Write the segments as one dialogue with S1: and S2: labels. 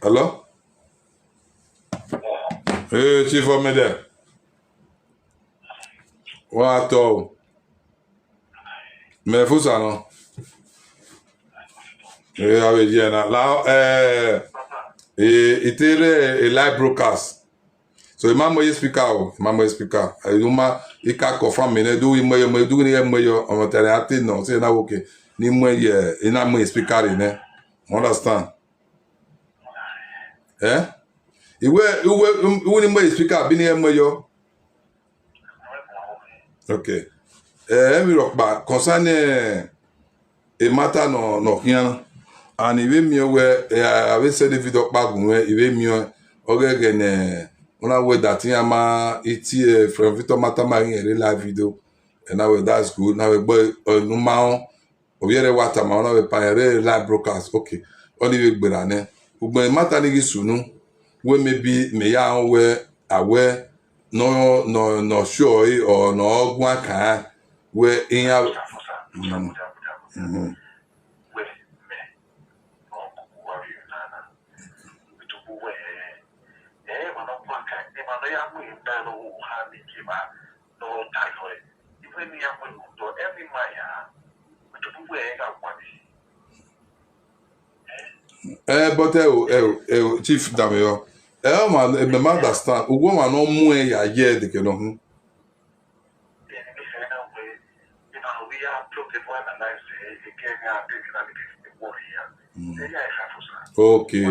S1: Hello? Hey, Chief Omende. What all? Me Efosa no. Hey, how are you now? Now, it is a live broadcast. So, Imamo is speaker. Imamo is speaker. Yuma, he can confirm me. Do we do ni mo on the no. Say na okay. Ni mo ye, ina mo speaker ni. Understand? Eh? Iwe ni mo speaker bi ni mo yo. Okay. We rock back concerning a matter no here. And even me where I will say the video back when even me again una way that yama it from Victor Matama in a real live video and now that's good. Now we boy no man obiere water ma ona we pioneer live broadcast. Okay. Only we gbera ugbe matter ni sunu we maybe me ya we aware no sure or no gwa kan we in but Chief Damio, man, me understand. Ugo man no mu ya ye de ke no hu. Okay.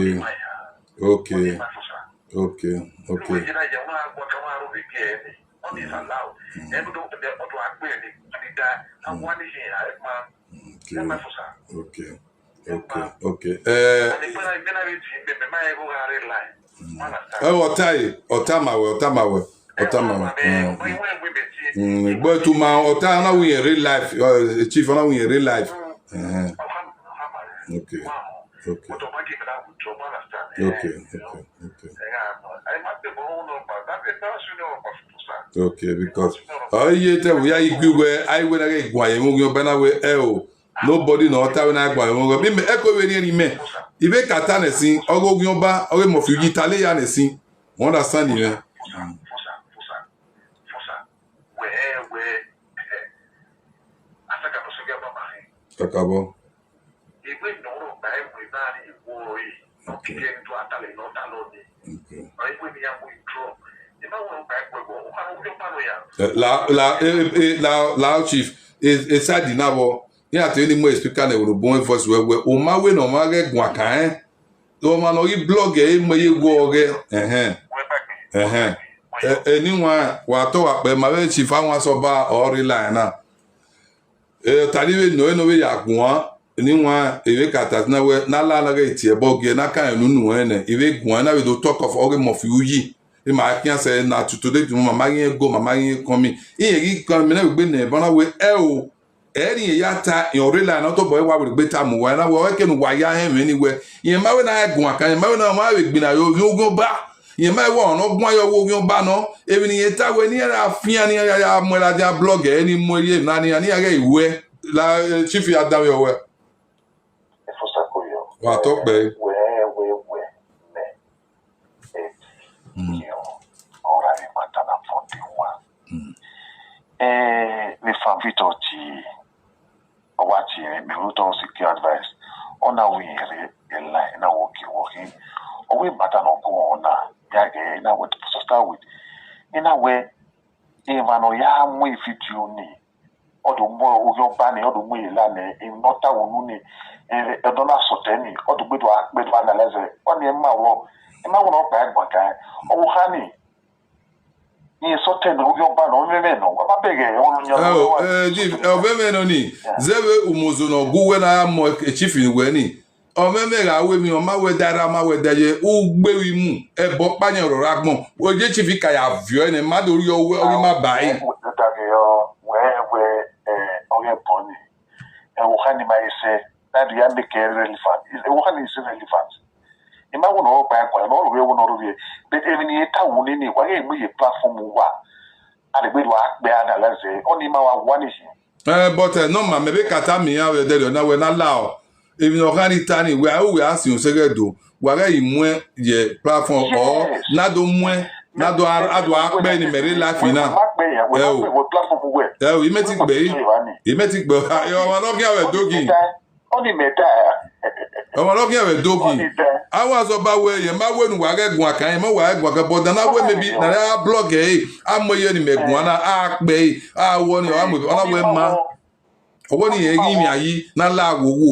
S1: Otamawe. But to my Otana we in real life, Chief, we in real life. Okay, because we are where I will get nobody no when I go. Me echo we me. Ibe katane sin Oginoba owe mo fi gitale ya ne sin. Understand you? Kakabo. La Chief is sad inabo. Yeah, to any more speaker na will bon voice we o ma we no ma ge gun kan to ma no yi blog e mo yi go ge anyone wa to wa pe ma we Chief awon so ba ori line na tani we no we ya gun anyone e we kata na we na la ge ti e bo ge na kan nunu ene e we gun na we do talk of ori mo fi uyi e ma kian say na today to mama yin go mama yin come yin kan me na we gbe na bona we o eri yata in real na to boy wa we beta mu wa na we ke nu wa ya hem anywhere yin ma we na gun akan ma we na ma we gbina yo Oginoba yin ma we no gun ayo Oginoba no ebi ni yeta we ni ra fian ni ya mo la dia blog ni mo ye na ni ya ge iwe la Chief ya da we we
S2: Efosa ko yo
S1: wa to pe
S2: we ora ni mata na fonte wa me fa vito ti wati me ruto secure advice ona we line na working o we matter no go on ya ge na what to start with in a way even no ya mu ifitio ni odo mo Oginoba ni odo mo ilane in nota wonu ni e do na soteni odo gbedo analyze oni e ma wo no pa egba kan o hani ni sote no Oginoba no meme no wa bege wonu nya
S1: Chief meme no ni zebe umuzo no guwe na mo Chief ni we ni o meme ga we mi o ma we dara ma we daye u gbe wi mu e bo panyan ro ragbon o je Chief ka ya vio ni ma do ri owe o ma bai
S2: we oge poni e wo hani ma ise na dia make relevant e wo hani is relevant e ma wo no pa kwa no ro we wo no ro we but even eta wo ni wa e mu ye platform wa ale gbe do akbe analyze oni ma wa wani
S1: but no ma maybe kata mi ya we there na we na lao if no can tani we ask you say do we are imwe ye platform or na do mwe na do akpe ni mere life na we metic be yo ma no get we dogi
S2: only meta
S1: ọmọ lọ́kẹ́ rẹ̀ dókì àwọn àzọba wo èèyàn máa wẹ́nu wà rẹ̀gùn àkàyè mọ́ wà rẹ̀gùn àkàbọ̀ dáná wẹ́ mẹ́bi nàrẹ́ á blọ́ọ̀gì ẹ̀ àmọye ni mẹ̀gùn àná á pẹ́ ẹ̀ àwọ̀ ni ọ̀nàwẹ́ má ọwọ́ ni yẹn yí mi àyí náà láàwòwò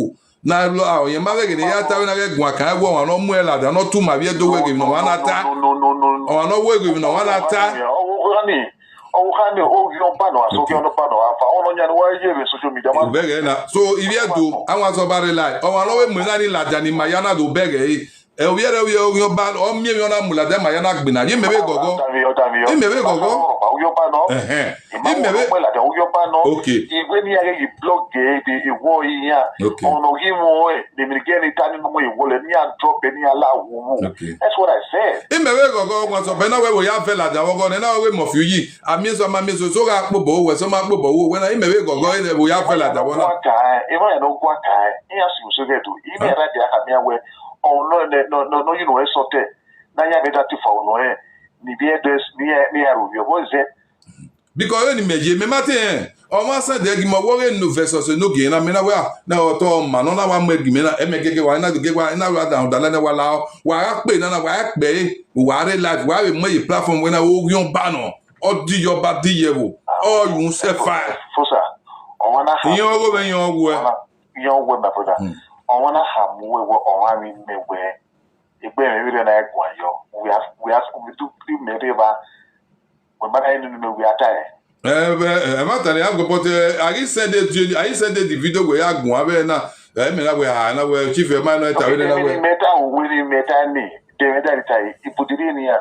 S1: náà lọ àwọn yẹn má rẹ̀gẹ̀dẹ̀ yá táwọn náà rẹ̀gùn àkàyè wọ̀ wọn náà mú ẹ̀ làdá náà tún màbí ẹ̀ dówó ẹ̀gẹ̀mì náà wọn náà ta ọ̀wọn náà wọ́ ẹ̀gẹ̀mì náà wọn náà ta. Bẹ́ẹ̀ na so ibi ẹ̀dùn àwọn asọ̀bá rẹ̀ láì ọmọ alọ́wọ́ mọ̀ náà ní làjà ní mayana tó bẹ̀rẹ̀ yìí ẹ̀wí ẹ̀rẹ̀ wí ọ̀yọ́ bá ọmọ mi ọ̀nà mùlàjà mayana gbìnà yìí mẹ̀wé gọ̀gọ́ ìmẹ̀wé gọ̀gọ́ ìmẹ̀wé ok
S2: ìwé ní ayé yìí blọ́ọ̀gì èdè ìwọ ìyá ọ̀nà yìí mọ̀ ẹ̀ lèmìnìkẹ́ ní tani mọ̀ ìwọlẹ̀ ní àdọ́bẹ̀ ní aláwọ̀ that's what I said.
S1: ìmẹ̀wé gọ̀gọ́ wọn sọ bẹ́ẹ̀ náà wẹ̀ wò yá fẹ́ làjà wọ́gọ́ ní náà wẹ̀ mọ̀ fi yìí àmì sọ ma mi sọ sóra àpòbò wẹ̀ sọ ma àpòbò wò wẹ̀ náà ìmẹ̀wé gọ̀gọ́ ẹ̀ wò yá fẹ́ làjà wọ́n náà.
S2: ìmọ̀ yẹn ló gbọ́ ká ẹ̀ ìyá sì sọ gẹ̀dù ìmọ̀ yẹn láti àkàmì àwẹ̀ ọ̀nà yìí nù ẹ̀ sọtẹ̀ náà yà bẹ́ẹ̀ dàtí fà ọ̀nà ẹ̀ níbi ẹ̀dẹ̀ ní àròbí ọ̀bọ̀ ẹ̀zẹ̀.
S1: Because when meje me mate o say de gi mo wo no versus no gi na me na wa na o to ma no na wa mo gi me na e me gege wa na gege wa na wa da la na wa la wa pe na wa pe wa re live wa we mo platform we na o yon ba no o di yo ba di ye wo o yun se fa
S2: fosa o wana ha
S1: yon go be yon wo
S2: my brother o wana ha mu we o wa mi me we egbe me we na egwa yo we do me reba we ba na no we atai
S1: matani I go but I send the video where I go abe na me na we ha na we chief emmanuel tawe na we
S2: meta ni de meta tai ipudiri ni ya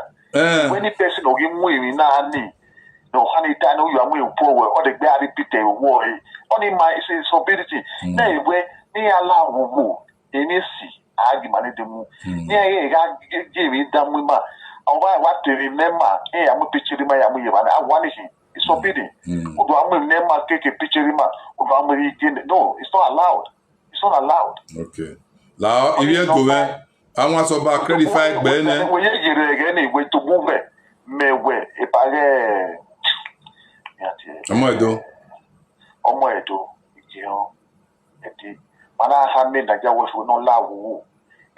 S2: when the person ogi mu imi na ni no hani ta no you amu po we o de gbe ari pite wo only my is ability na we ni ala wo eni si agi mane de mu ni e ga give me da mu ma o wa to remember amu picture ma ya mu ye ba na awani hi it's forbidden. No, it's not allowed. It's not allowed.
S1: Okay. Now, if you go there, I want to buy credit fight.
S2: When you way to move it, me way. If I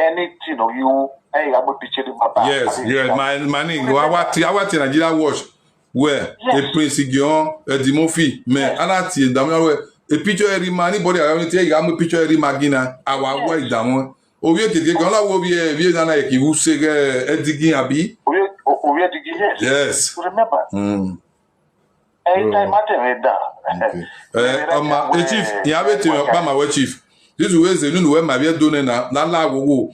S2: anything of you, I am a picture in my back.
S1: Yes, my money. I want to Nigeria watch. Where a prince gion a dimofi me anati damwe a picture every money body around it ya picture every magina our way down o we ke gan la wo bi na e ki wu se edigin abi
S2: o we digin
S1: yes
S2: remember anytime matter da
S1: ama chief ya beti pa ma we chief this way ze nu we ma bi do na la wo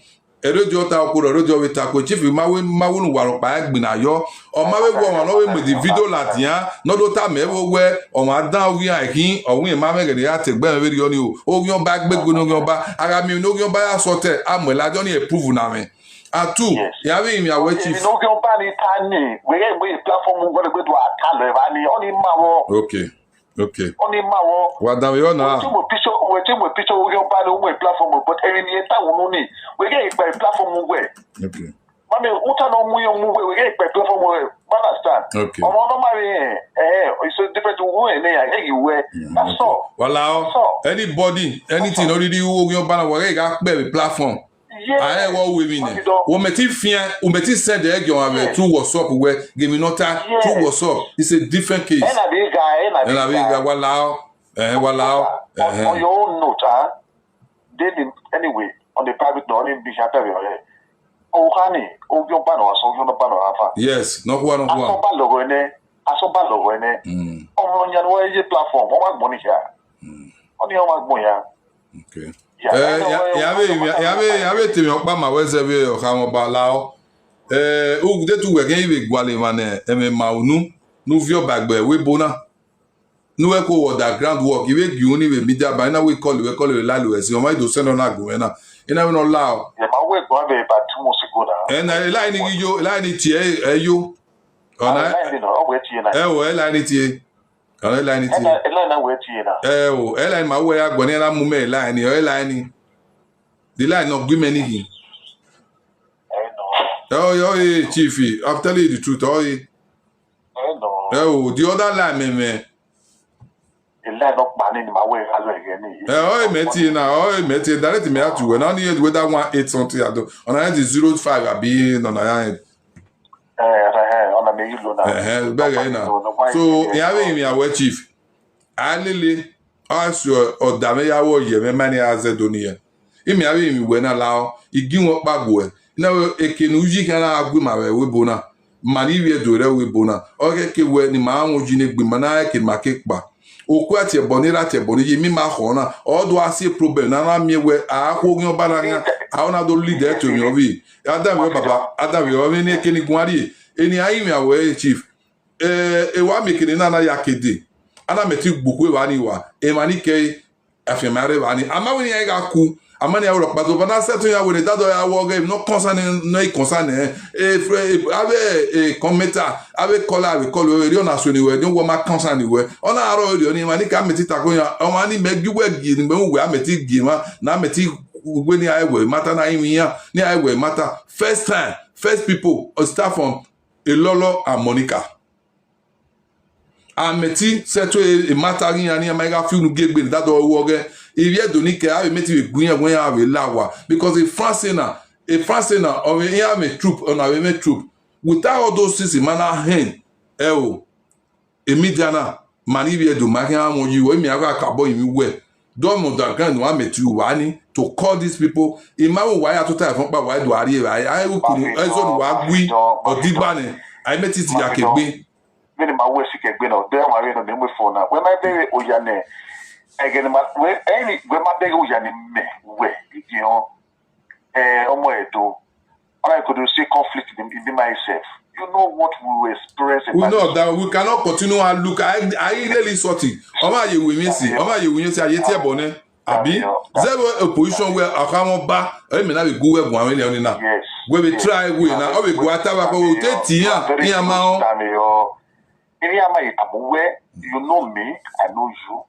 S1: erojo ta okuro erojo we ta ko chief mawe nu waro pa gbina yo o mawe go won lo we mo di video latian no do ta me wo we o ma dan wi akin ohun e ma me gede ya te gbe me ri yo ni o yan ba gbegbo no yan ba ara mi no yan ba ya so te amo lajo ni approve na me atu ya we mi awe chief
S2: no yan ba ni tani we platform go gbe do akale ba ni oni ma wo
S1: okay
S2: oni ma wo
S1: wa da yo na
S2: we picture we yan ba no we platform but any ta wo ni we get by platform we
S1: okay
S2: mami uta no mu we get by platform we understand
S1: okay
S2: no marry it's a different way na you we that's all
S1: wala anybody anything already wo yan ba na we ga pe platform I wo we mean wo meti fian wo meti send the egg on to WhatsApp we give me nota to WhatsApp it's a different case
S2: na big guy
S1: wala
S2: on your own note then anyway on the private no in bishop o hani o gyo ba no so gyo ba no afa
S1: yes no one
S2: aso ba logo ene o nya no e platform o ma gboni ya oni o ma gbon ya
S1: okay ya be temi okpa ma we se be o ka mo ba lao o de tu we gen ibe gwale mane eme ma unu nu vio bagbe we bona nu we ko underground work ibe gi oni be media ba na we call la lo esi o ma do send on ago na ina we no lao
S2: ya ma we go be ba 2 months ago na
S1: line gi yo line tie yo ona
S2: o we tie na
S1: o line tie ona line tie
S2: line na we tie na
S1: o line ma we agbo ni na mu me line o line The line not give many him.
S2: No.
S1: Oh, Chiefy, I'm telling you the truth.
S2: No.
S1: Oh, the other line, man.
S2: The line not banning my way.
S1: Meti na, meti. Direct me out to when only whether 1 8 something I do. On I is 05 I be on I.
S2: On a me
S1: so yawe mi awe chief. Alele aso odame yawo ye me mani azedoniye. Imi awe mi we na lao igi won pagbo e. Na ekenu uji kan na agbe ma we bona. Mani wie dore we bona. Oke ke we ni ma anwo ji ne gbe mana ke ma ke pa. Okwu ati ebonira ti eboni ye mi ma khona. Odo asi problem na mi we a ko gin oba na nya. A ona do lead to mi obi. Adam we baba, Adam we o mi ni keni gunari. Eni ayi mi awe chief. Ewa mekene na ya kede ana meti gbukwe wani wa mani ke afemare wani ama woni ya ga ku ama ni awro pato bana seto ya wele dado ya wo game no concern ave commenta ave kola ave kolo eri ona so ni we ni wo ma concern ni we ona aro eri oni mani ka meti takon ya o mani megwe gi ni we ameti gi ma na meti we ni aiwe mata na imi ya ni aiwe mata first people start from Elolo and Monica. Ameti seto e matari yani amega fi nu gegbe that do woge if you do ni ke ave meti we gunya when ave lawa because a France na or we have a troop on ave me troop without all those things mana hen emidiana mani we do maki amon you we mi aga kabo imi we do mo da gan wa meti wani to call these people imawo wa ya to ta fun pa wa do ari ai we kunu ezo wa gui odigba ni ai meti ti ya kegbe
S2: many my way sick again or there my no name phone now when my baby oyane again my when any when my baby oyane me we you know omo edo I could see conflict in myself. You know what we were experiencing.
S1: We know that we cannot continue and look. I really sorry. Oma ye we see. Oma ye we see. Aye tie bone. Abi. Zero a position where akamo ba. Me na we go we buan we ni na.
S2: Yes.
S1: We be try we na. We go atawa ko o te tian. Ni ama o.
S2: Any ama abuwe. You know me. I know you.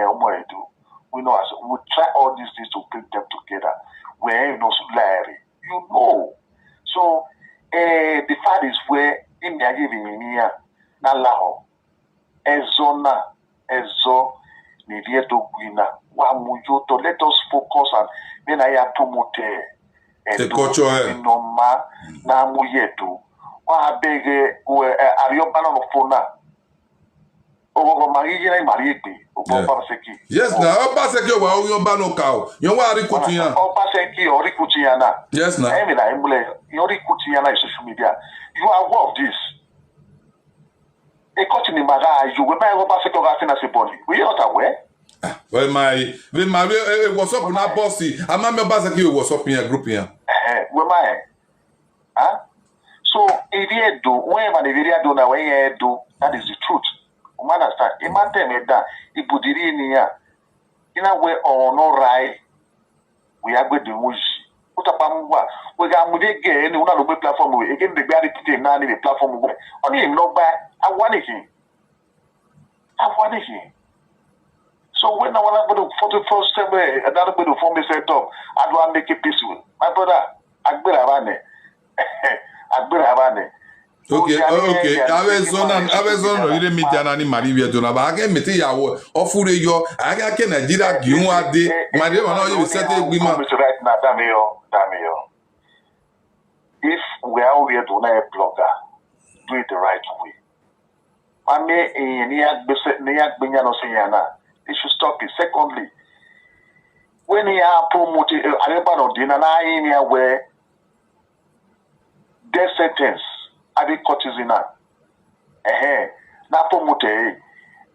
S2: Omo edo. We know as we try all these things to bring them together. Where you know Larry, you know. So the fact is where in the agiviniya na lao ezo ni vieto guina wa mujo to let us focus on when I promote
S1: the culture
S2: noma na muyeto wa bege ariobana no fona ogo marije na mariete
S1: yes na Obaseki wa Oginoba no cow yon wa ri kutiyan
S2: Obaseki ori kutiyan na
S1: yes na
S2: emi na emule ori kutiyan na social media you are aware of this e continue maga you we buy Obaseki ga fina se body we not aware
S1: well my what's up na bossy ama me Obaseki what's up in group here
S2: we my so if you do when the video do na when you do that is the truth. Understand? Imagine that ibudiri ni ya ina we ono rai we agbe de muji utapamwa we ga mude ge ni una lo gbe platform we again the gbe repeat na ni the platform we oni im no ba awanihi so when I want to go to 44 step another go to form me set up I do make it peaceful my brother agbera bane
S1: okay awe zona media na ni mari we do na ba ga meti yawo ofure yo aga ke Nigeria gi un ade mari ma na you set agreement
S2: right now damio if we are here to na blogger do it the right way ame ni agbenya no say na it should stop it. Secondly, when you are promoting everybody dinner na in where death sentence abi courtesan na promote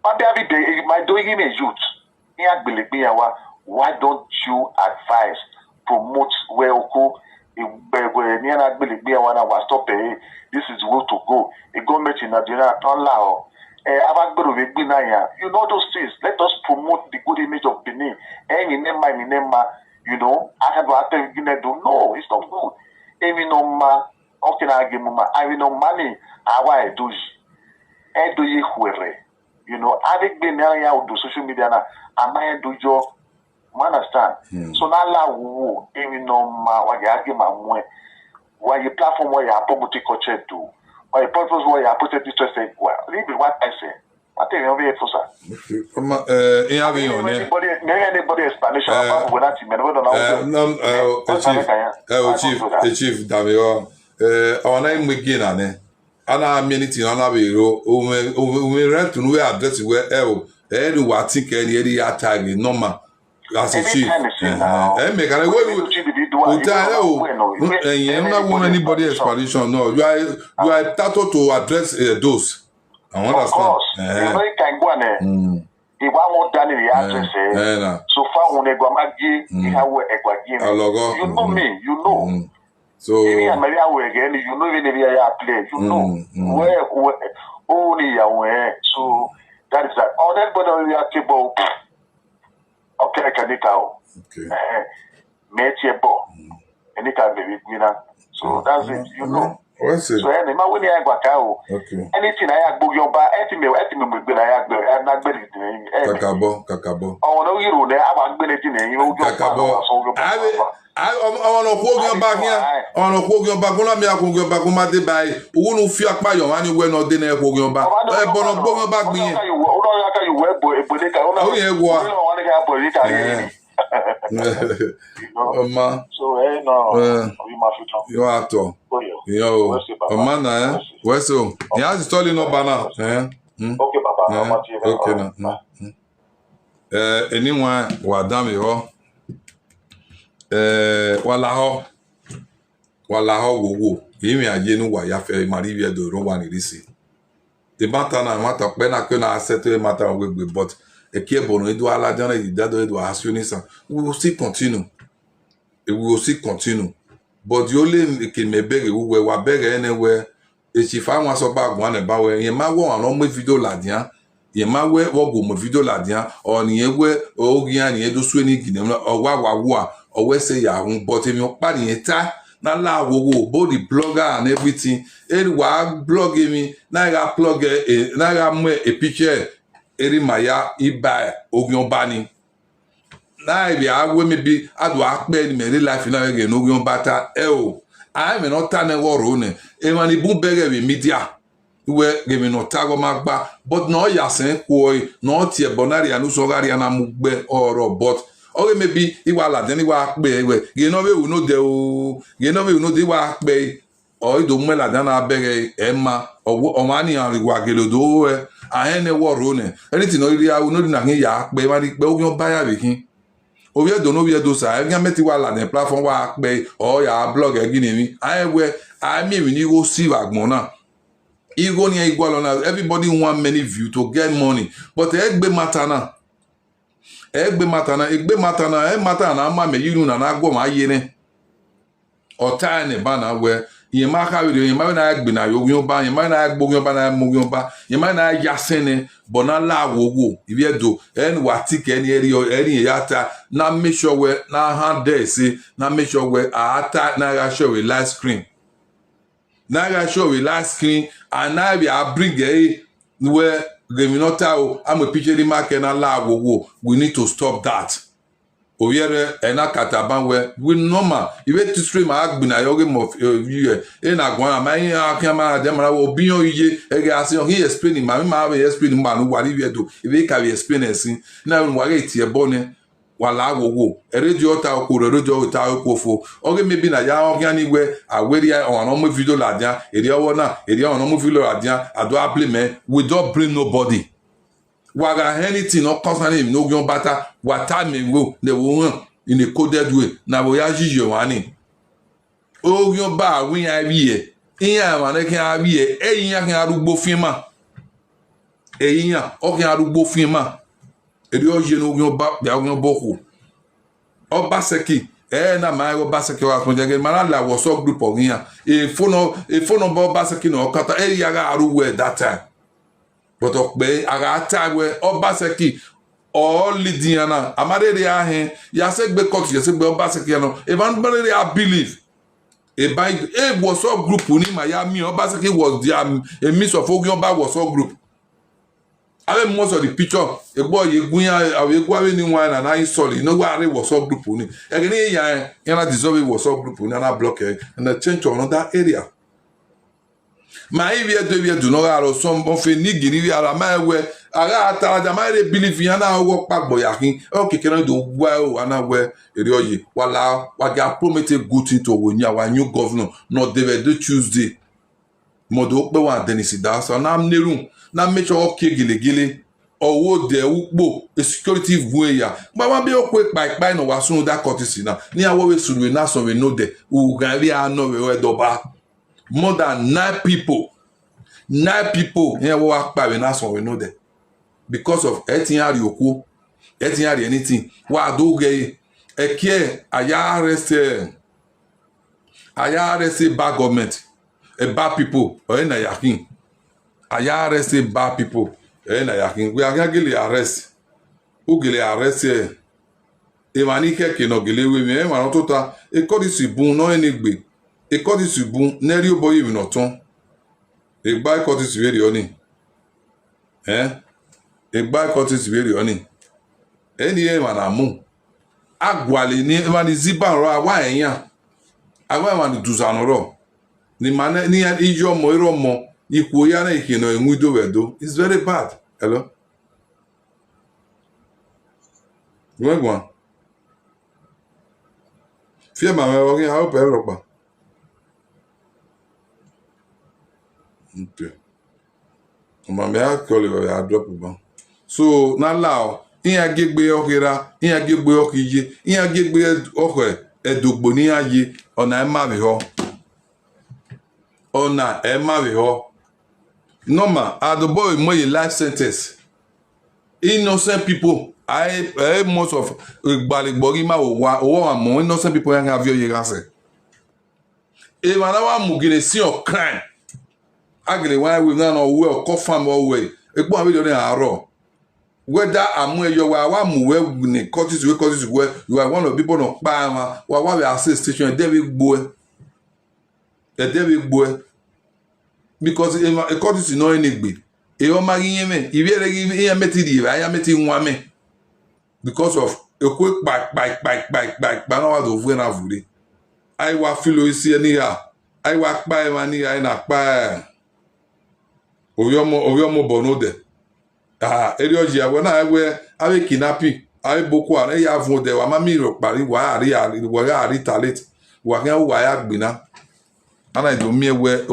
S2: but every day my doing in a youth why don't you advise promote where oko ni na was stop this is the way to go a government in Nigeria allow you know those things. Let us promote the good image of Benin. You know, I have no, it's not good. Okay, I will no money. I do. You know, I think Benin do social media. I do your understand? So now la wo even no ma wa ya ge ma mwe wa ye platform where ya promote culture to or a purpose where you put it interest in well really what I say what tell you Efosa
S1: in having on
S2: anybody explanation about when that men
S1: no chief Davio on I'm begin ane ana amenity ana be ro we rent to we address where any what think any ya tag normal as a chief make an anybody explanation no you are entitled to address those I understand
S2: you know you can go on if I want done in the address so far when go magi you have you know me you know
S1: so
S2: Maria will again you know even if you play you know where only aware so that is that all that but on your table okay can it out
S1: okay
S2: Metebo any kind of winner so that's it you know
S1: what's it
S2: so any man when I go
S1: okay
S2: anything I go your ba etime I na gbere
S1: kakabo
S2: oh no you know I want gbere tin you go
S1: I want to quote your back here. I want to quote your back. Let me quote your back. What they buy? Who no fear by your money when not dinner quote your back. Eh, but not quote your back. Me. Oh yeah, go.
S2: So eh no.
S1: You are to. Yo. Man, eh. Where so? He has stolen no banner. Eh.
S2: Okay, Papa.
S1: Okay na. Anyone wadam yo. Walaho wo imi aje nu wa ya fe mari wie do ro wa ni risi the matter na matter pe na ke na accept matter we but e ke bono edu ala jana di dado edu asionisa we will still continue but the only ke me bere we wa bere anywhere e si fa won so ba gwan e ba we yen ma wo an mo video ladian yen ma we wo go mo video ladian o ni ewe o gian ni edu su ni gine o wa wo a always say ya but if you party eta na la wo both the blogger and everything any wa blog me na ga plug na ga mo a picture eri maya iba Oginoba ni na bi agwe me bi adu akpe ni me life na ge no Oginoba ta o I me not tan wo ro ne e ma ni bu bege we media we ge me no tago magba but no ya sen ko no tie bonari anu so gari na mugbe oro but okay maybe iwa la den iwa pe we ge no we no de o ge no we no de wa pe o do me la dan abere ema o ma ni an riwa gelodo we a ene wo ro ne anything no ri a no di na ya pe ma ri pe Oginoba ya be kin o we do no we do sa e gan meti wa la den platform wa pe o ya blog e gini mi a we a mi ni go see agbon na ego ni equal on everybody want many view to get money but egbe matana matana ama me yinu na agwo ma yene ota ne ba na we yen ma ka we yen ma na agbe na Oginoba yen ma na agbo Oginoba na Oginoba yen ma na yasene bona la wo ibi edo en watike eni eri yata na make sure we na hand there say na make sure we ata na ga show we live screen and now we are bring where the minota I'm a picture the market na la wo we need to stop that oviere ena kataban where we normal if to stream agbina yoge mo view na gwan ma yin akama dem ra obiyan ije ege asin he explain ma we explain ma no wari we do if ka we explain esin na we wari tie bone wala wo erejo ta okoro erejo ta okofo oge maybe na ya ogian igwe aweri on no video ladian eri owo na eri on no video ladian ado applement we don't bring nobody waga anything no concerning him no Oginoba ta wata me wo le wo in a coded way na wo ya jije wani Oginoba win ya wie iya ma ne kan wie eyin ya kan arugbo firma eyin ya o kan arugbo firma eri oje no Oginoba ya Oginoba ko Obaseki na ma Obaseki wa so je ma la WhatsApp group ogian e phone Obaseki no kata eri ya ga aruwe that time but okpe aga tagwe Obaseki all lidiana amarere ahen ya se gbe court ya se gbe Obaseki no even barere I believe a WhatsApp group ni Miami Obaseki was there a mix of Oginoba WhatsApp group I mean, most of the picture, a boy, you go in one and I saw it. You know, where I was up group. Again, you dissolve WhatsApp group and I block it and I change to another area. My area do not have some of a niggy, my way. I got my belief in I walk back boy. Okay, can I do well and I wear a while what got promoted good thing to when you are new governor, not David Tuesday. Modo pe wa denisi da so na mneru na make sure okay gilegile owo de ukpo a security way ya gba wa be okwe pa no wa sun that courtesy na ni awo we suru na so we know de u gan ri ano we doba more than 9 people here wa pa we na so we know de because of etin ari oku etin ari anything wa do ge eke aya arrest bad government a bad people or na yakin aya arrest bad people na yakin we are gele arrest who gele arrest e mani keke no gele we me ma to ta e ko di sibun no enigbe e ko di sibun neri oboyi mi no ton e gba ko di siberi oni e gba ko di siberi oni eni e ma na mu agwale ni e ma ni ziban ro awa eyan awa ma ni duzanoro ni mane ni ijo mo iro mo iku ya na ikino enwido wedo is very bad. Hello gwagwa fie ma me wogi how pe ropa okay ma me a call you a drop ba so na lao iya gegbe okira iya gegbe okije iya gegbe okwe edogbo ni aye ona ma bi ho ona ema bi ho normal the boy mo life sentence innocent people I most of gbaligbori ma o mo innocent people yang have your yase e mana wa mugire si o crime agile why we na no we o confirm o we epo abi do ni aro whether amu eyo wa mu we ni courtis we you are one of the people no pa wa we assist station David Gbo because a courtis no enigbe e o magi yeme iviere give e meti di ya meti nwa me because of a quick back na wa do na vuri ai wa filo isi ni ya ai wa pa e mani ai na pa oyomo bonode eri oji awo na we ave kidnapping ave boko haram ya vun de wa mami ro pari wa ari talent wa kan wa ya gbina ana ido mi ewe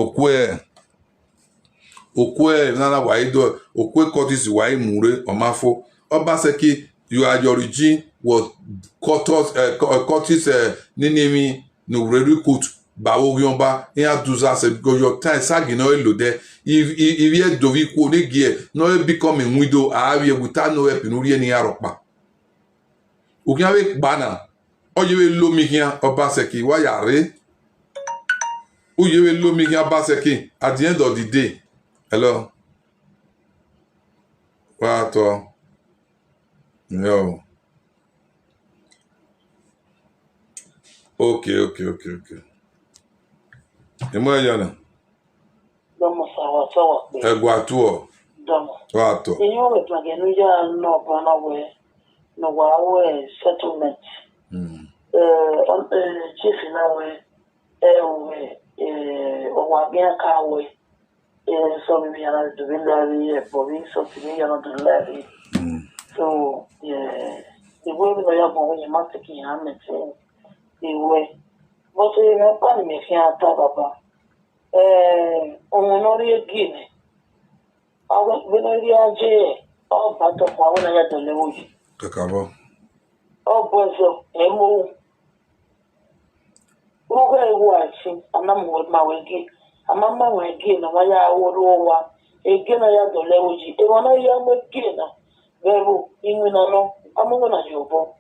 S1: okwe nana wa ido okwe courtis wa imure omafo Obaseki you are your regime was courtis ninimi no recruit ba Oginoba in aduza se because your time sagi no elo there if ye dovi ko ne gie no become a widow a we without no help no ri ni aropa Oginoba gbana oyewe lomi hian Obaseki wa yare oyewe lomi hian Obaseki at the end of the day. Hello what yo okay emo yana
S3: Domo sawa pe.
S1: egwa tuo
S3: Domo.
S1: wato
S3: Inyo we plage no ya no bana we no wa we settlement. On chief na we o wa bien ka we so we yana do levy police so we yana do levy. So the way we ya bo we ma take ya meeting the way but we no pa ni fi ata baba omonori egine awo benori aje o bato kwa wona ya dole woji
S1: kakabo
S3: o bozo emo ugo ewu achi amamu ma wege amama wege na waya aworo wa ege na ya dole woji e wona ya mege na beru inu na no amugo na jobo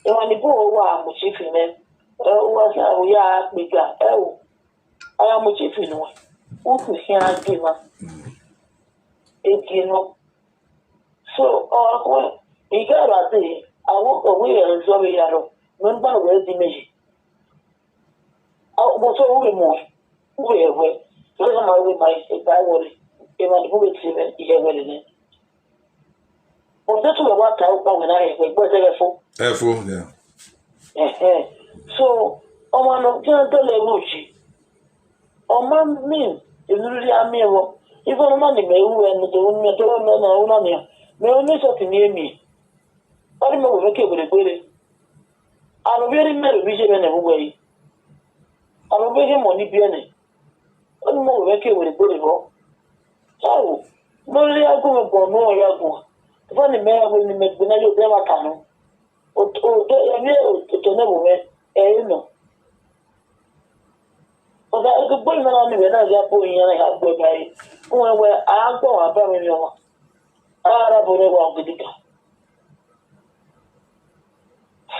S3: e woni bo wa mu chifi me wa sa o ya pega o aya mo chifi no o ku si agema egino so ko igara de awo ko we enzo me yaro no ba we di meji awo mo so we mo we so na ma we mai e ba wori e ma bu we ti be e we le That's what I when I was yeah. So, on of the Lemuchi. On man mean, if really are me, even money may win the woman, may only something near me. I don't know what with a good. I'm very merry vision in a way. I'm a very money penny. I don't know what with a good. Oh, no, I go upon no yago. Funny man will make the Nayo Devacano. Oh, to never wear, no. But I could bring on when I got going and I have good by where I go about me. I have a with it.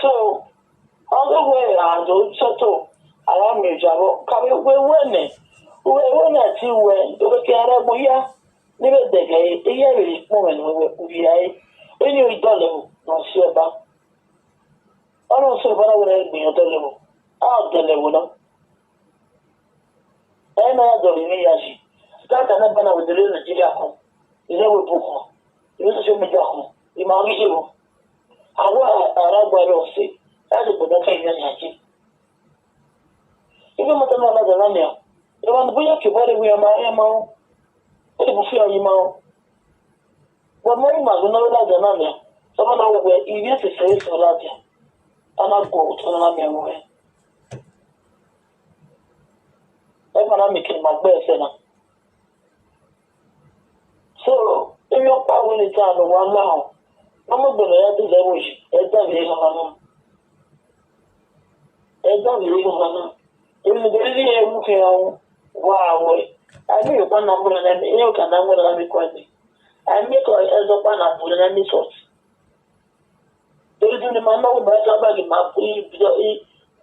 S3: So, on the way, I don't settle. I am a job. Come away when I see when the Carabia never the gay, the year moment we are. When you don't Nosayaba. I don't say what I would have been at the level. I'll tell you. I know the Yashi. Start another with the little Nigeria home. You never book home. You used to show me the home. You might be able. I want a rabbi say. That's a good thing. Even with another runner. You want to be a body we are my amount. What if you feel you know? But my mother know that the runner. Someone over where you used to say so larger. And I'll go to another way. I'm making my best. So, if you're power in the town of one now, I'm not going to have to say, it's not really one. It's not really one. In the very moving wow, I knew one number and you can number and request. I make as a one up with an source. There is the man of my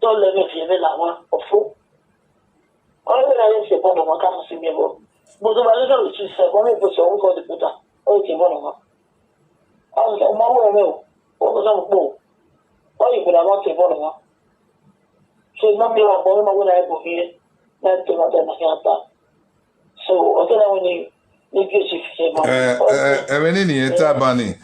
S3: don't let me feel one or four. All I say, one of my comes to me. But the little which is one of the song for the putter. Okay, one of them. I was a mother. What was on the boat? Or you could have not say one of them. So, not me like one when I go here. That's what I can't. So, I don't know when you
S1: Emenini etabani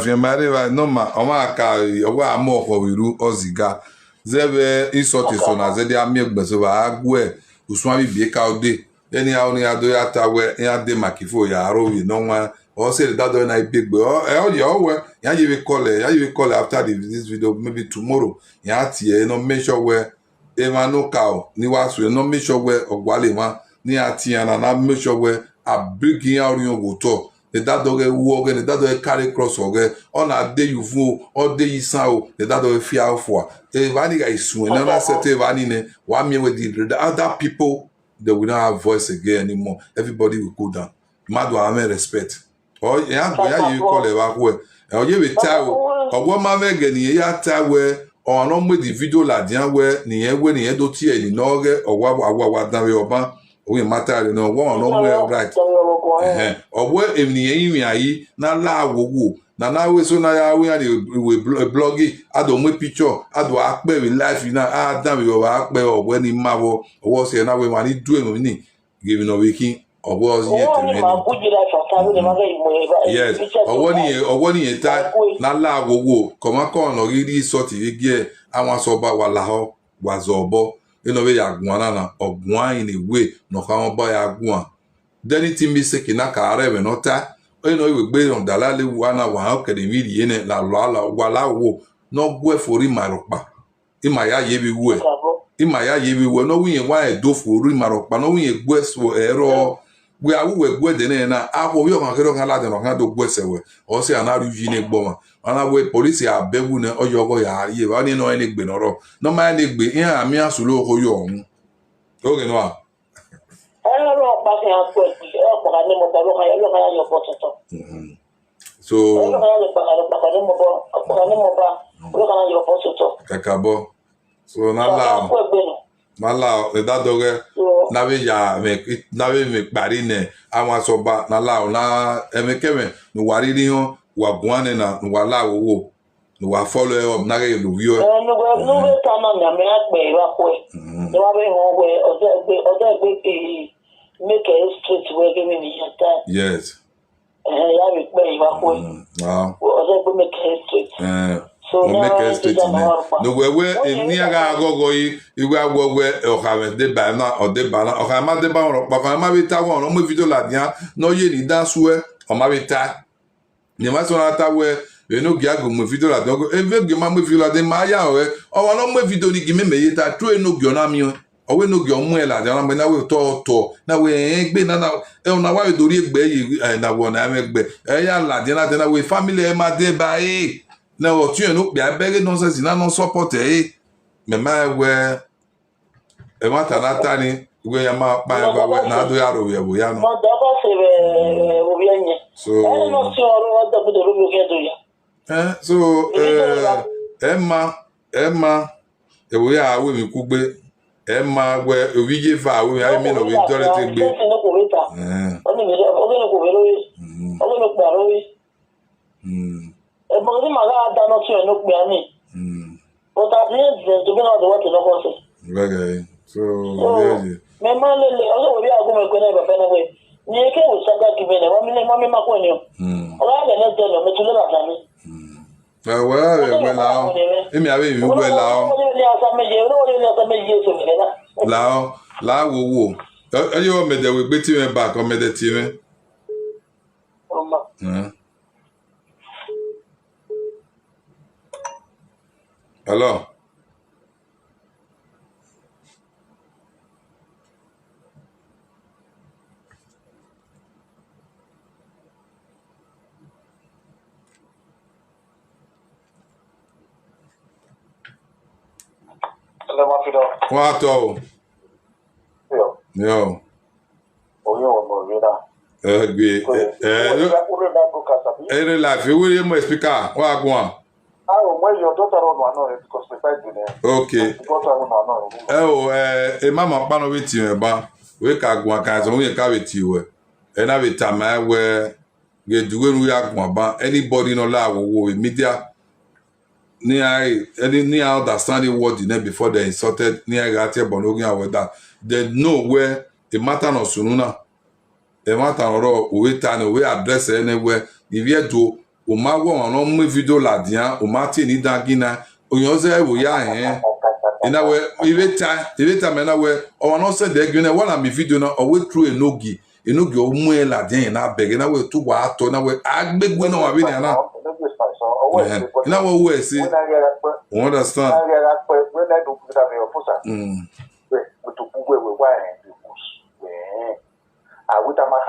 S1: fiemare no ma omaka owa amo for wiru oziga zebe isoti so na zedi amiegbeso ba agwe usuma bibie ka ode eni a oni ado ya tawe ya de makifo ya aro wi no nwa o se dado na ibegbe o ye owe ya you call after this video maybe tomorrow ya tie no make sure where emanu ka ni wasu no make sure where ogwale ma ni atia na make sure where abigi ya ori ogoto the dado ge wo ge the dado ge carry cross oge ona de yuvu o de isan o the dado ge fia for e vani ga isu na na sete vani ne wa me with the other people they will not have voice again anymore. Everybody will go down. Madu ame respect. Oh yeah, you call it back where. Oh you will tell. Oh what ma me ge ni ya tell where or no me the video la dian where ni we ni do tie ni no ge or wa dan we oba we matter no one no more right. Or where if ni yin ayi na la wo na we so na ya we blogi ado mo picture ado akpe we life na dan we akpe o we ni mawo o se na we ma ni do enu ni giving no wekin o was yet yes o ni eta na la wo koma kon no ri sort igi awon so ba wa la ho wa zo bo ino we ya gun na ogun in a way no ka won ba ya gun then ti mi se kina ka are we no ta ino we gbe on dalale wana wa o kede mi ri ne la wa la wo no gwe fori maropa ima ya ye bi wo ima ya ye bi wo no wi wa e do fori maropa no wi gwe so ero we awu we gwe de ne na awo yo kan kero kan la de no kan do gwe se we o se ana ru yi ne gbo ma ana we police abewu ne oyogo ya ye wa ni no ene gbe noro no ma ene gbe ihan ami asulo ko yo ohun oge no a so kakabo so nala le dadoge nave me pari ne awon so ba nala na emekeme no wariri ho wa guane na no wala wo no wa follow up na ge lu view
S3: no be tama na me agbe wa ko e wa be ho we odo make a street where give me that
S1: yes
S3: ya be pe wa ko
S1: wow
S3: odo go make history. So
S1: make history no we ni aga agogo yi iwe agogwe okawe de ba na o de ba na o ma de ba ro pa ma bi ta won mo video la dia no ye ni dansuwe o ma bi ta ni ma so na ta we no gi ago mo video la dogo eve gi ma mo video la de ma ya o wa no mo video ni gi me ye ta tru no gi ona mi o we no gi omu e la de na me na we to na we gbe na e na wa dori egbe yi na wo na egbe e ya la de na we family e ma de ba e na o tu no be abege nonsense na no support e me ma we e ma ta na ta ni we ya ma pa e we na do ya ro we bo ya no
S3: ma da ba se be obianye
S1: so
S3: e no si oro wa da bu do ro ke do ya
S1: so Emma e we ya we mi kugbe Emma we we ye fa we I mean we do let gbe oni mi o ko be lo yi o lo pa ro yi but ma ga da no ti no pe ani but at the end to be not the what no go say okay so
S3: me ma le o so bi agu me ko na ba fe na we ni ke o sa ga ki be na ma mi ma ko ni o ga le na te no me tu le ba ta ni
S1: we la e mi ave mi we la wo ayo me de we gbe ti me back o me de ti me hello what oh yo la fi we mo speaker wa gwan okay mama pano we ti me ba we ka gwan ka so we ka we ti we e na we ta ma we ge duwe ru ya gwan ba anybody no la wo media ni understanding what the name before they insulted ni I got here bonogin and that they know where the matter no sununa the matter no we turn we address anywhere if you do o ma wo no mo video la dia o ma ti ni dangina o yan se wo ya ina we if time na we o no say de gina one am video na o we through enogi o mu e la dia na beg na we to wa to na we agbegbe na wa bi ni na now what we see you understand
S2: when I do put up your Efosa we to we why I would have my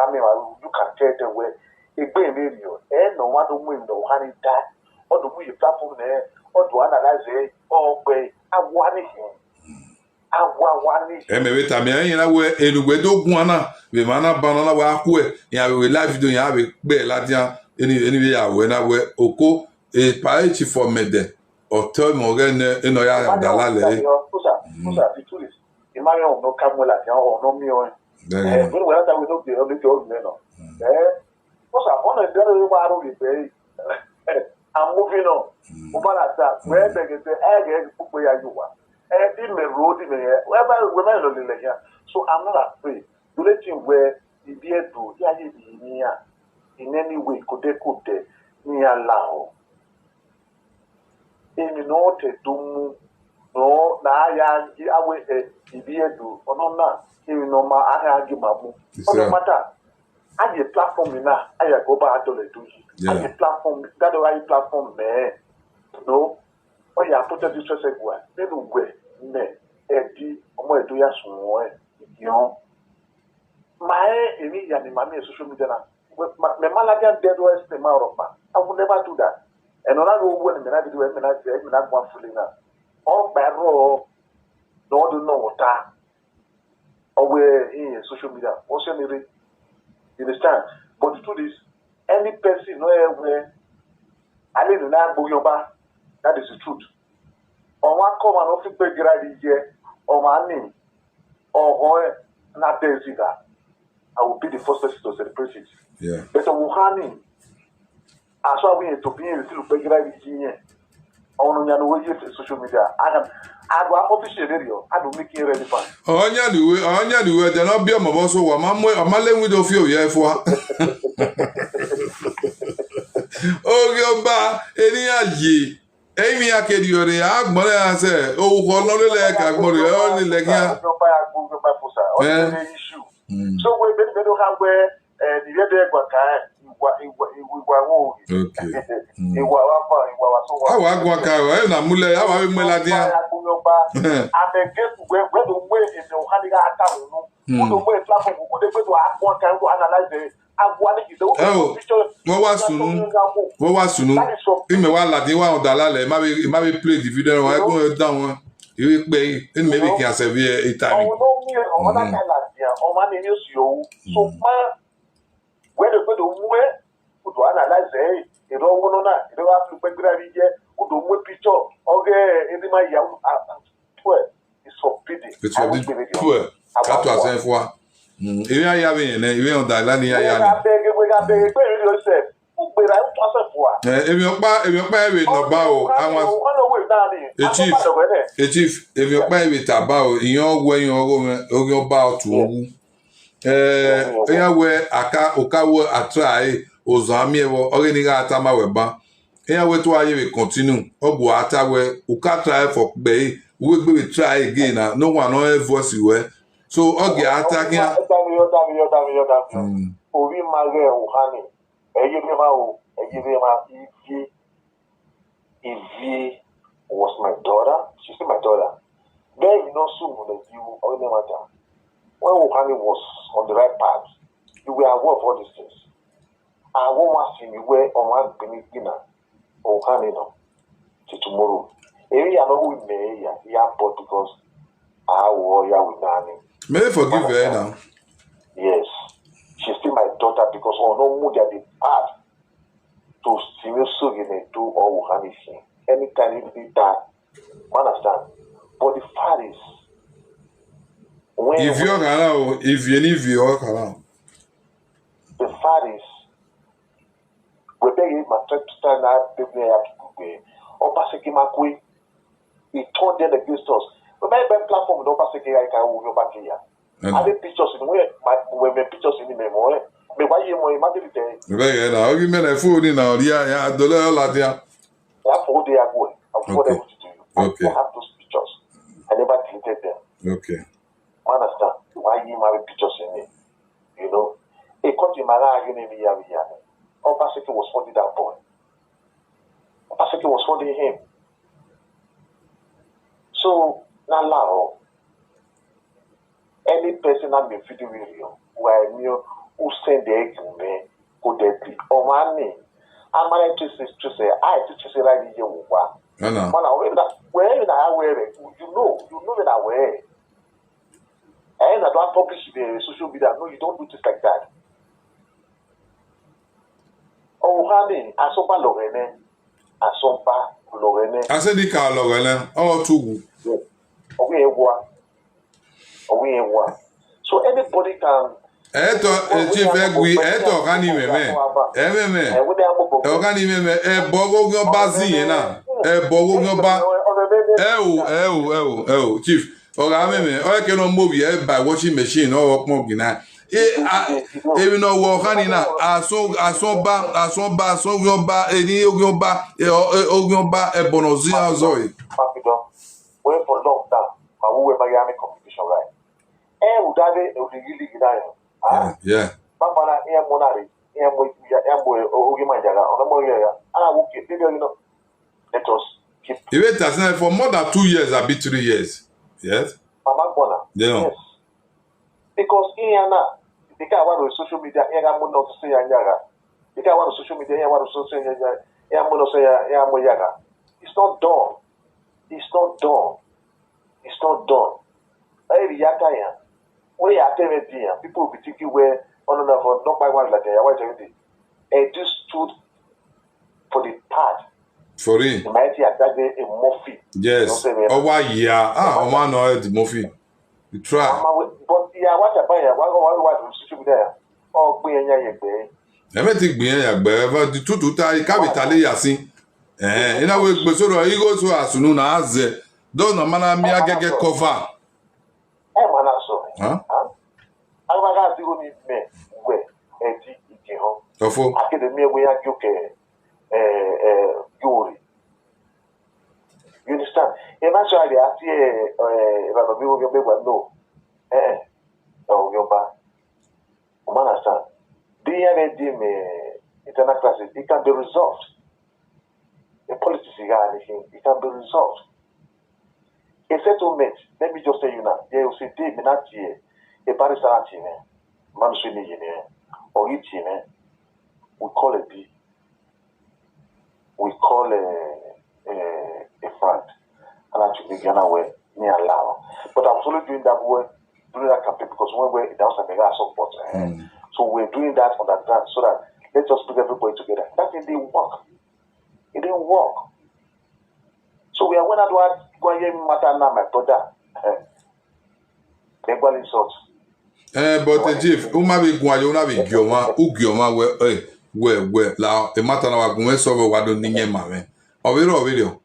S2: you can tell the way it be million no one to win no honey that or the way platform there or to analyze it or way I want it
S1: me ta me yin na we enugbe dogun ana we mana banana wa ku e ya we live video ya we gbe la dia eni ya we na we oko e parichi for mede hotel mo gen eno ya dala le
S2: Efosa the tourist imagine no camera ya o no mi o we were that we no dey only old men no Efosa on the day we are we I'm moving on ubara sa we dey say e pupo ya yuwa in the road in here wherever women no le here so I'm not afraid to let him where the beer do ya in any way could ni allow in no te dum no na ya awe ibiedu ono na in no ma aha agi mamu no matter I a platform na I go back to the do I a platform that way platform me no o ya put this stress egwa nenu gwe ne edi omo edo ya sunwo yon my emi ya ni mami social media na me malaga dead west me Europa I will never do that. And on that one, and I do it, and I say, I'm not one fully now. All by row, no, do know what that. Or where in social media, what's your name? You understand? But to do this, any person, no, where I live in Oginoba, that is the truth. On one come and often pay grade here, or my name, or not there, I will be the first person to celebrate it.
S1: Yeah.
S2: But a Wuhani. As well, we to be able to pay grade here. On your social media, I go official radio. I don't make it relevant.
S1: Onya duwe, they not be a maboso. Amale with of you, yeah, for Oginoba eniaye emi akediore agbore ase owo olole ka gbore o ni legia
S2: Oginoba Efosa o the issue so we be have where the other guy
S1: okay
S2: so
S1: awa agwa ka o na mule awa we mela dia
S2: against where the way in the handing attack no way platform go dey to one kind to analyze it
S1: wọ́n wá sùnú ìmẹ̀ wá làdí wá ọ̀dà lálẹ́ má bí play the video wọn ẹgbẹ́ wọn dá wọn ìwé pé ẹni mẹ́bí kí n àṣẹ bí ìta mi.
S2: So where the way to analyze it, you don't want to you don't have to pay grave who don't want picture okay in my young it's forbidden.
S1: It's forbidden. Ká tó àṣẹ fún wa. Ìwé ayá mi yẹn náà ìwé ọ̀dà ìlànà ayá ni. Èmi ọ̀pá ẹ̀wẹ̀ nọ̀bá o àwọn chief èmi ọ̀pá ẹ̀wẹ̀ tàbá o ìyẹn ọ̀wọ́ ẹ̀yìn ọ̀rọ̀ ọba ọ̀tún owó ẹ̀yìn wẹ̀ àká òkáwọ́ àtúrà ẹ̀ òzò àmì ẹ̀wọ̀ ọ̀rẹ́ nígbà àtàmáwẹ̀ bá ẹ̀yìn wẹ̀ tó ayé wẹ̀ continue ọ̀bù àtàwẹ̀ òkàtà ẹ̀ fọ̀ pẹ̀ ẹ̀ wọ́n gbé try again na no one no ẹ̀ voice wẹ̀ so ọ̀gẹ̀ àtàkìá.
S2: Orí máa rẹ̀ òhánì ẹ̀yẹ́ bí máa wò. Evie was my daughter. She's still my daughter. Then you know soon when you or no matter. When Ohani was on the right path, you were aware of all these things. I won't see you where on one penny dinner. Ohani no. Till tomorrow. Maybe I know who may but because I warrior with Nani.
S1: May I forgive her now?
S2: Yes. She's still my daughter because no mood at the path. To still so do all Ohani. Anytime you did that, understand. But the fact is,
S1: if you're around, if you leave your around,
S2: the fact is, we beg my to stand up, they have to go. Or Passekimakwe, he turned them against us. But my platform, no Passeki, I can go back here. I did pictures in where my pictures in the memory. Mais voyez, moi, il m'a dit que.
S1: Very good. Now, you mean a food in our dear, yeah, dollar, Latia.
S2: That's what they are going. I'm not able to do.
S1: Okay.
S2: I have those pictures. I never deleted them.
S1: Okay.
S2: Understand? Why you have pictures in it? You know? A country, Mara, you name me, Opaseki was funding that boy. Opaseki was funding him. So, now, any person that may video with you, where you who send the egg to me, who they be, or money. I'm going to say, I to say, right here, where I wear it, you know that I wear it. And I don't publish the social media. No, you don't do things like that. Oh, honey, I saw Lorene. I saw Lorene.
S1: I said, the car Lorene, oh, two.
S2: So anybody can.
S1: Chief Egui, Ogani meme. Ogani meme, Oginoba Zina, Oginoba. Chief, Ogami, I cannot move by washing machine or Mogina. Even though Wohanina, Asomba, Oginoba, Bonozia Zoe.
S2: Wait for long time, but we were Miami competition, right? And we got it, really good.
S1: Yeah.
S2: Papa, air monari, air boy, Ogimajaga, or the Moya. I will keep you know. Let us keep.
S1: It has for more than 2 years, I'll be 3 years. Yes.
S2: Mama Bona.
S1: Yeah.
S2: Yes. Because here now, the guy want social media, here I'm not to say Yaga. The guy want social media, here want to say Yaga. It's not done. It's not done. It's not done. We are telling people will be thinking where not by one like and this stood for the part.
S1: For it.
S2: The mighty attack a Murphy.
S1: Yes. Oh, why, yeah. Ah, one know the Murphy. You try.
S2: But yeah, what about what social media? Oh,
S1: let me think behind but the two tie capitally yasin. In a way, but so he goes to as soon as don't no man me get cover. Huh?
S2: I was asking me where
S1: Tofo.
S2: Academy we are okay. Yuri. You understand? Eventually, I see if I don't know, Oginoba. You understand? Being a internal classes, it can be resolved. The politics it can be resolved. A settlement, let me just tell you now, there will say, a Paris team, Mansuni, or each team, we call a B, we call a friend, and actually Ghana were near Lao. But I'm only doing that way, during that campaign, because when we're down some mega support, so we're doing that on that ground so that let's just put everybody together. That didn't work. It didn't work. So we are one at what going matter now, my brother. Equal insults.
S1: But Chief, umabi gwayo unabi ugioma we la e mata na wa gunwe so wa do ninye mame. Obiro.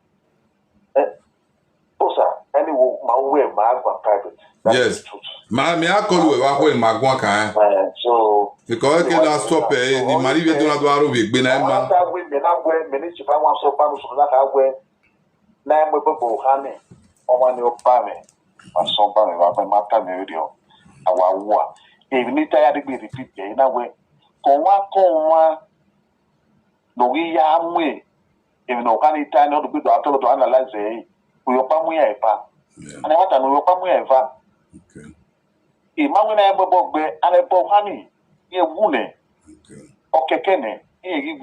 S2: Osa, anyway, my way, my agwa private.
S1: Yes. Me akolu we wa ho ma gwan kan.
S2: So
S1: because ke na stop ni mari we do na do aro we gbe na ma.
S2: After we me na gwe me ni chifa wan so pa no so na ka gwe. Na mo bobo hane o ma ni o pa me. So pa me wa ma ta me radio. Awa wa. E ni ta ya de be repeat e na we. Ko wa no wi ya mwe. E no ka ni ta no do do atolo do analyze e. Ku yo pa mu ya e pa. Ana wa ta no yo pa mu ya e fa.
S1: Okay.
S2: Imagine na bobo gbe ane bo hani ye wune.
S1: Okay.
S2: Okekene he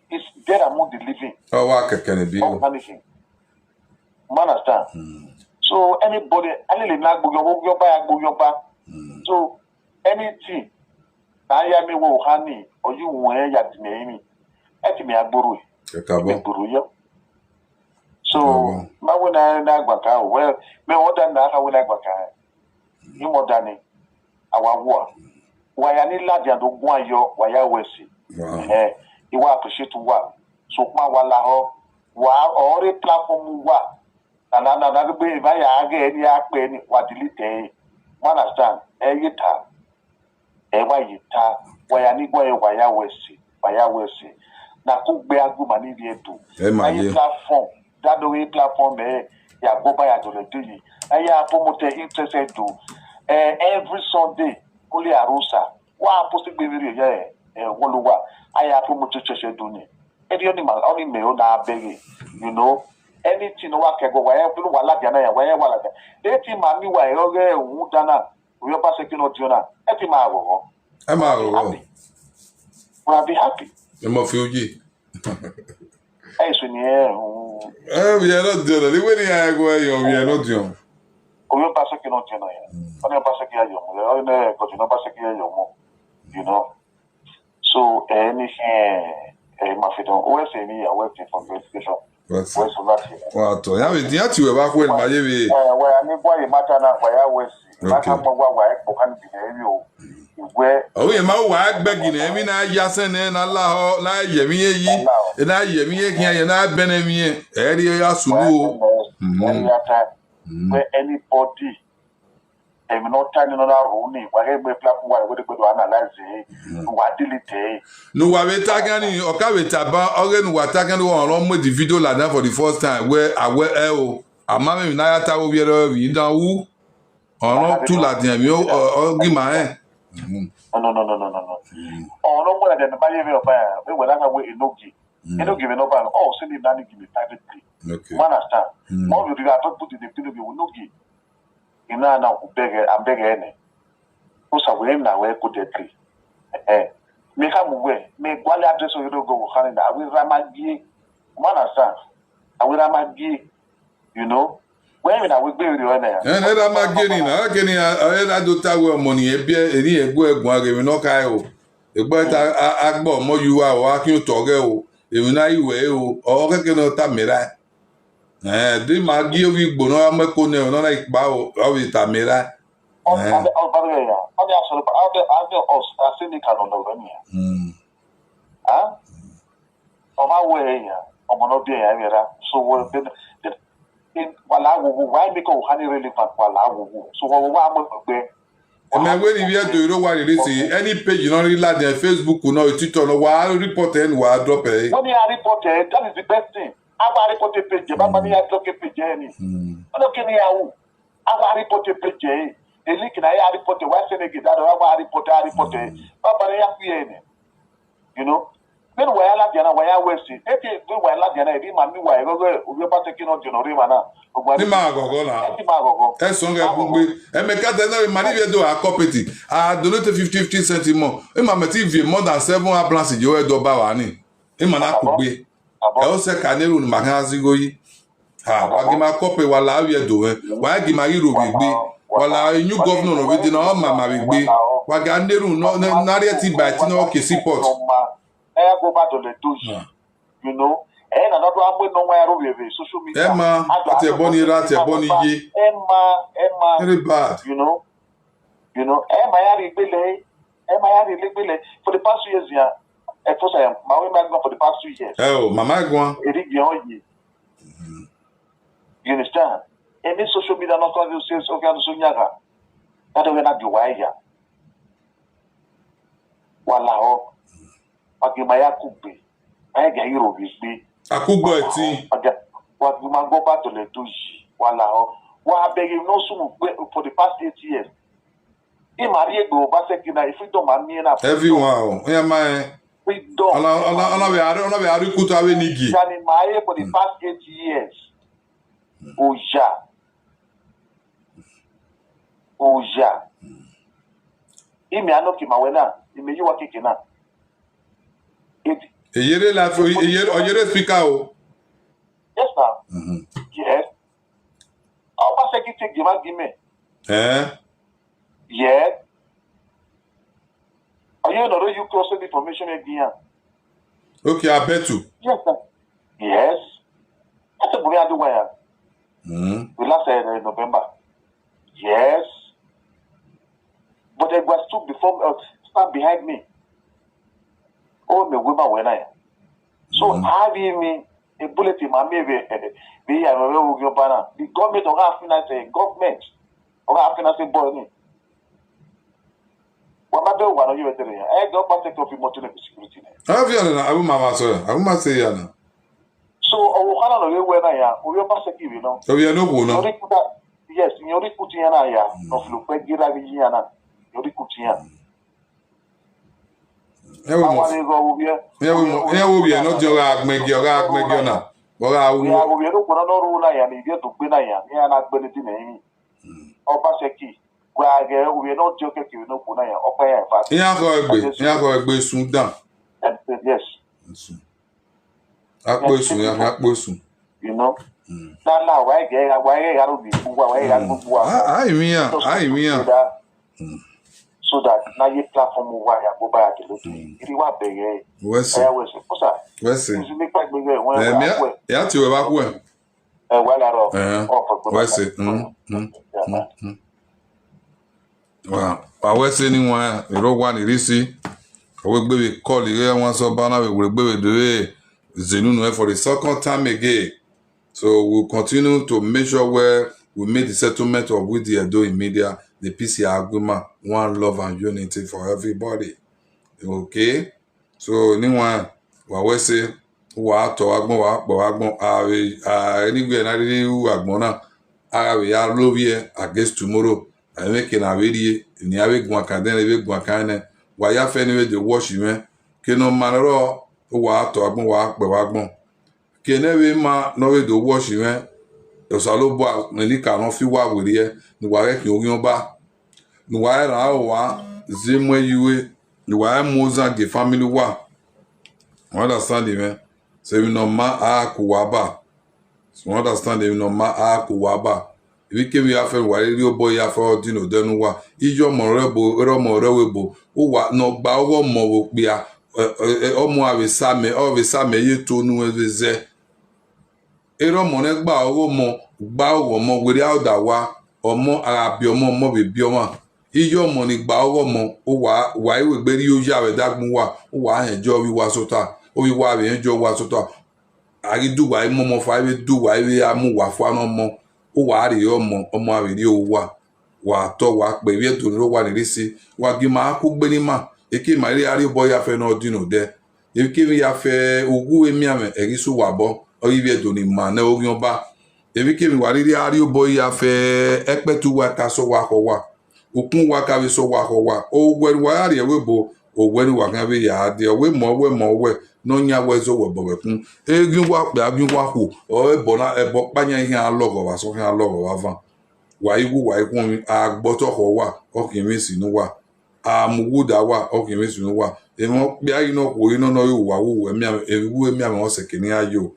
S2: is dead among the living.
S1: Oh, wa kekene bi o.
S2: Understand? So anybody any na gboyoba. So anything na ya me wo hani or you won ya dinemi. Eti me agboro e. Agboro yo. So ma we na agbaka well me order na ha we na agbaka. Ni mo dani awawo waya ni ladia do gwan yo waya wesi iwa appreciate wa so pa wala ho wa ore platform wa na be ba ya age ni ape ni wa delete understand yita wa yita waya ni gwan yo waya wesi na ku gbe aguma ni bi edo platform that the way platform ya go ba ya do le do yi ya promote interested do every Sunday, only Arusa. Why posting baby? Woluwa. I have promoted church doing. Any only me na begging. You know, anything no can go where people wala jana where wala. They think mami wa eroge udana. We are passing no jona. Eti ma go.
S1: I'm out.
S2: We'll be happy.
S1: I'm a fuji.
S2: Hey, so yeah.
S1: We are not doing it. When I go, we are not doing.
S2: Oyo paseki no jeno ya. Oyo paseki ya yomo. Oyo ne kojino paseki ya yomo. You know. So anything mafidon. Owe se ni ya working for verification.
S1: What's
S2: Owe so that.
S1: Wato. Ya we dia ti we ba ko ma ye we.
S2: We ani gwa ye mata na wa ya wesi. Mata mo wa e kan bi na ewi o. Iwe.
S1: O ye ma wa agbegi na emi na ya se ne na la ho na ye mi yi. E na ye mi ye kian ye na be na mi e. E ri ya sulu o.
S2: Where anybody not turning on our own, whatever platform where we go analyze it, what delete.
S1: No, wa we tagani o ka we taba ogen wa tagani won ron mo di video la na for the first time where o ama me na ya ta wo bi ro wi dan wu ọ̀rọ̀ tu la dia mi o gi ma e
S2: no ọ̀rọ̀ mo na ba ye be ba we we na we enogi me no ba oh say na ni give me privately.
S1: Okay.
S2: You understand? More you are not put in the video, we will not give. You know, now, I'm begging any. Who's a way now, where could they tree? Make a move, make one address or you don't go, honey. I will ramagi. You understand? I will ramagi. You know? When I will be with you there.
S1: And ramagi, na geni a do ta we money e bi eri egbo egun age no kai o. Egbo ta agbo mo yuwa o akin toge o. Ewi na iwe o keke no ta mira. Di magi ovi gbono ameko ne ona like ba o ovi ta mira.
S2: On the absolute us I see the canon of them. Ah? On my way here, on no be here. So we been in wala wo why make o hani relevant wala wo. So what am I
S1: when you hear to you what it is, any page you don't really like their Facebook or no Twitter no why report and why drop it.
S2: When you are reported, that is the best thing. I report a page, but money I drop a page any. I don't care how. I report a page. A link and I report a Western again. That I report. But I you know. Then why I like Diana, why I was it? If you do why I like Diana, if my new way, we're about taking on Generimana.
S1: That's song I could be. And make that money we do a copy. I donate 50 cents more. In my TV, more than 7 plants in your door. Bawani. In my could be. I also can't even my hands go. I give my copy while I will do it. Why give my Euro will be? While I new governor of it in all my will be. Why can't they no narrative by Tino support?
S2: I go back to the douche, you know, and another one with nowhere over social media.
S1: Emma, at a bonny rat, a bonny ye.
S2: Emma,
S1: very bad.
S2: You know, Emma, I really, for the past 2 years, yeah, Efosa, my women for the past 2 years.
S1: Oh, Mama, go on.
S2: You understand? And this social media not going to say, okay, I'm so young. That will not be why here. Wallah. Agimaya Kubi, I get you with me.
S1: Akubo eti.
S2: What you man go back to the douche. Wallah. What I beg you no soon for the past 8 years. In Maria go Basekina, if we don't man enough.
S1: Everyone, yeah, my.
S2: We don't.
S1: I don't know. Nigi.
S2: In Maria for the past 8 years. Oja. Imi anoki mawena. Imi you work kina.
S1: Yere la fo yere speaker o.
S2: Yes sir. Yes. Our secretary give me. Yes. Are you not you close the information again?
S1: Okay, I bet you.
S2: Yes sir. Yes. That's a boy I do where. We last in November. Yes. But they were stood before stand behind me. Oh, the woman when I. So having me a bullet in my maybe we are Oginoba. The government of Africa say government of Africa say boy. What about the one you were telling me? I don't want to take off emotional security.
S1: Have you I will mama sorry. I will not say yana.
S2: So I don't know where I am. We are passing, you know.
S1: So we are no good.
S2: Yes, you're putting an eye of Lupegira. You're putting
S1: Yeah, we will be not your make your now. Well, I will.
S2: We are not and you get to Pinaya, and I put it in a Opaseki. Where we are not joking, you know, Punaya, Opaya.
S1: Yeah, go soon down.
S2: Yes. You know? Now, why so that now you platform why I go back to look. If you want big, what's it?
S1: Yeah, to about when. What's it? Well, I was anyone, you don't want to see. I will be call you once or banner, we will be the Zenunu for the second time again. So we'll continue to measure where we made the settlement of with the doing media, the PC agreement, one love and unity for everybody. Okay? So anyone we say wa to agbon anywhere na really agbona we are love here against tomorrow. I make na really ni awe gun kan den we gun kan na wa ya fe ni we dey wash me ke no manro wa to agbon wa agbon ke na we ma no we dey wash me osalobo ni ka no fi wa we re ni wa re ki Oginoba ni wa ra wa zemwe yiwe ni wa moza ge family wa understand me so we no ma akuwaba so understand we no ma akuwaba if ke we afa wa ri obo ya fa odino denu wa ijo mo rebo o wa no gba owo mo wo pe a omo awe same ye to nu eze ero mo ne gba owo mo we ri auda wa omo arabi omo bebi omo ijo mo ni gba owo mo o wa iwe gbe ri o ya we dagun wa o wa enjo wi wa sota o wi wa we enjo wa sota ari du wa mo fa we du wa we amu wa fa no mo o wa ri omo awe ri o wa wa to wa pe we to ro wa ni si wa gi ma ku gbe ni ma eke ma ri ari boy ya fe no dino de eke mi ya fe ogu emi ame eri su wa bo ori we to ni ma na Oginoba eke mi wa ri ari boy ya fe epetu wa ka so wa ko wa okun wa ka we so wa ko wa o gwe wa ari we bo o gwe ni wa kan we ya de we mo we no nya we zo we bo we kun egin wa pe agin wa ku o e bo pa nya ihe alogo wa so hin alogo wa van wa igu wa ikun agboto ko wa o kin mi sinu wa amuguda wa o kin mi sinu wa e mo pe ayi no ko ino no yo wa wo emi ami o se kini ayo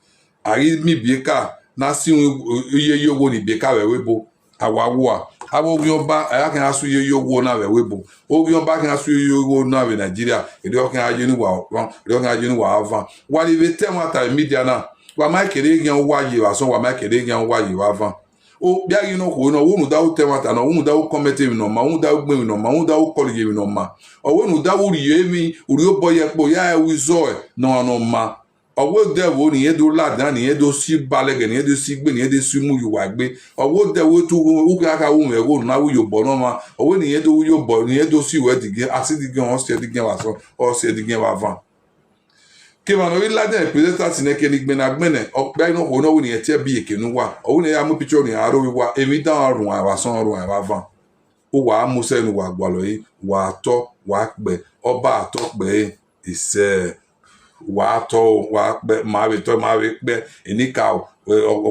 S1: ari mi bieka na si iye yowo ni bieka we bo awa wo abo Oginoba aya kan asu iye yowo na we bo Oginoba kan asu iye yowo na we Nigeria ede o kan aje ni wa ede o kan aje ni wa avan wa li be tell ta media na wa ma kere gan wa ye wa so wa ma kere gan wa ye wa avan o bia yi no ko no wo nu da o tell ta no wo nu da o comment mi no ma wo nu da o gbe mi no ma wo nu da o call ye mi no ma o wo nu da o ri ye mi uri o boye po ya wi zo no ma ọwọ́ dẹ̀ wo nìyẹn do ládàá nìyẹn do sí balẹ̀gẹ̀ nìyẹn do sí gbé nìyẹn do sí mú ìwà gbé ọwọ́ dẹ̀ wo tó wọ́n kí aka wọ́n ẹ̀wọ́ náà wọ́n yóò bọ̀ náà ma ọwọ́ nìyẹn do yóò bọ̀ nìyẹn do sí ìwẹ́ dìgẹ́ àsìdìgẹ́ wọn ṣe dìgẹ́ wà sọ ọ ṣe dìgẹ́ wà van. kí wọn lórí ládàá ìpínlẹ̀ tàti ní kẹ́ni gbẹ̀nàgbẹ̀nẹ̀ ọ̀pẹ́ iná kò náà wọ́n nìyẹn tẹ́ bí èkénu wa ọwọ́ nìyẹn amú píkṣọ̀ nìyẹn aró wíwá èmi dáhùn rùn àwàsán rùn àwà van. ó wà á mú sẹ́nu wà gbàlọ́ yìí wà á tọ́ wà á pẹ́ ọba àtọ́ pẹ́ ìṣẹ́ wa to wa pe ma we pe enika o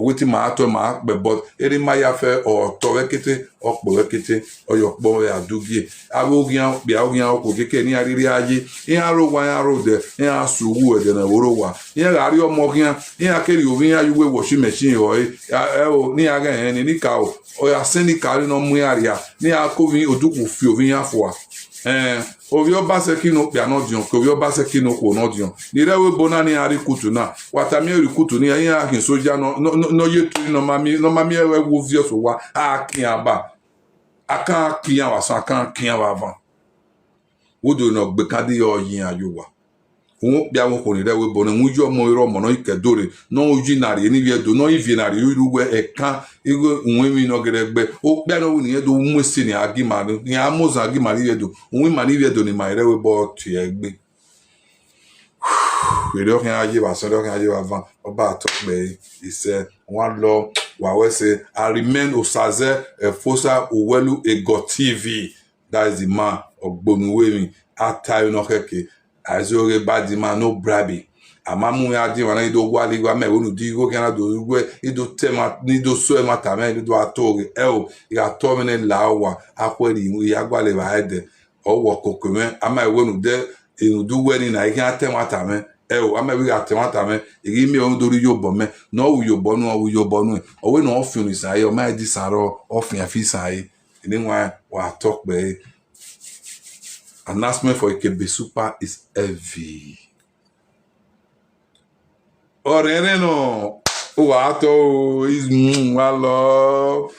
S1: witi ma to ma pe but eri ma ya fe o to we kete o po we kete o yo po we adugie awo gian bi awo gian ko keke ni ariri aye in aro wa aro de in asuwu e de na woro wa in ari omo gian in akeri o vin ayu we washing machine o o ni aga en ni ka o ya seni ka no mu aria ni akovin oduku fi o vin afo ovio base kino pia no dion ko ovio base kino ko no dion ni rewe bona ni ari kutu na watami ri kutu ni yin akin soja no yetu no mami ewe wo vio so wa akin aba akan kiyan wa san akan kiyan wa van wodo no gbe kadi yo yin ayo wa won bia won ko ni rewe bona won yo mo iro mo no ikedore no uji nari ni vie do no ivi nari iruwe ekan igo unwe mi no geregbe o bia no ni edo mu si ni agima ni amoza agima ni edo unwe ma ni edo ni ma rewe bo ti egbe we do kan aye wa so do kan aye wa van oba to pe ise won lo wa we say I remain Osaze Efosa Owelu Ego TV. That is the man ogbonuwe mi ata no keke azore badi man no brabi amamu ya di wana ido gwali gwa me wonu di go kana do gwe ido tema ni do so e mata me ido atore ya to me lawa akweri ya gwale ba ede owo kokome ama wonu de idu weni na ikan atemata me ama we atemata me igi mi on dori yobo me no wu yobo nu owe no ofin isaye o ma di saro ofin afisaye ni wa talk be. Announcement for Ikebe Super is heavy. Oreno, o ato is love.